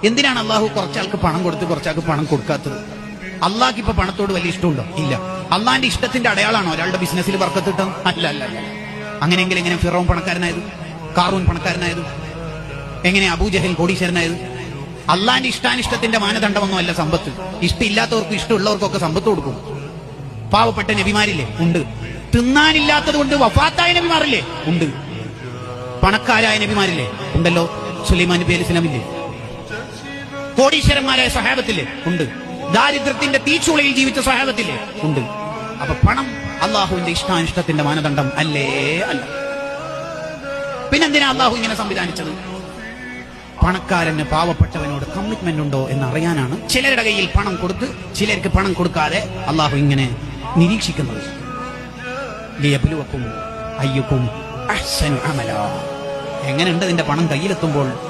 എന്തിനാണ് അള്ളാഹു കുറച്ചാൾക്ക് പണം കൊടുത്ത് കുറച്ചാൾക്ക് പണം കൊടുക്കാത്തത്? അള്ളാഹ്ക്ക് ഇപ്പൊ പണത്തോട് വലിയ ഇഷ്ടമുണ്ടോ? ഇല്ല. അള്ളാഹിന്റെ ഇഷ്ടത്തിന്റെ അടയാളാണോ ഒരാളുടെ ബിസിനസ്സിൽ ബർക്കത്തിട്ടത്? അല്ല അല്ല അല്ല. അങ്ങനെയെങ്കിൽ എങ്ങനെ ഫിറോൻ പണക്കാരനായത്, കാറൂൻ പണക്കാരനായത്, എങ്ങനെ അബൂജഹൽ കോടീശ്വരനായത്? അള്ളാഹിന്റെ ഇഷ്ടാനിഷ്ടത്തിന്റെ മാനദണ്ഡമൊന്നും അല്ല സമ്പത്ത്. ഇഷ്ടമില്ലാത്തവർക്കും ഇഷ്ടമുള്ളവർക്കൊക്കെ സമ്പത്ത് കൊടുക്കും. പാവപ്പെട്ട നബിമാരില്ലേ? ഉണ്ട്. തിന്നാനില്ലാത്തത് കൊണ്ട് വഫാത്തായ നബിമാരില്ലേ? ഉണ്ട്. പണക്കാരായ നബിമാരില്ലേ? ഉണ്ടല്ലോ. സുലൈമാൻ നബി അലൈഹി സ്വലാമില്ലേ? കോടീശ്വരന്മാരായ സഹാബത്തില്ലേ? ഉണ്ട്. ദാരിദ്ര്യത്തിന്റെ തീച്ചുളയിൽ ജീവിച്ച സഹാബത്തില്ലേ? ഉണ്ട്. അപ്പൊ പണം അള്ളാഹുവിന്റെ ഇഷ്ടാനിഷ്ടത്തിന്റെ മാനദണ്ഡം അല്ലേ? അല്ല. പിന്നെന്തിനാ അള്ളാഹു ഇങ്ങനെ സംവിധാനിച്ചത്? പണക്കാരന് പാവപ്പെട്ടവനോട് കമ്മിറ്റ്മെന്റ് ഉണ്ടോ എന്ന് അറിയാനാണ് ചിലരുടെ കയ്യിൽ പണം കൊടുത്ത് ചിലർക്ക് പണം കൊടുക്കാതെ അള്ളാഹു ഇങ്ങനെ നിരീക്ഷിക്കുന്നത്. ലിയബ്ലുവക്കും അയ്യുക്കും അഹ്സനു അമലാ. എങ്ങനെയുണ്ട് നിന്റെ പണം കയ്യിലെത്തുമ്പോൾ?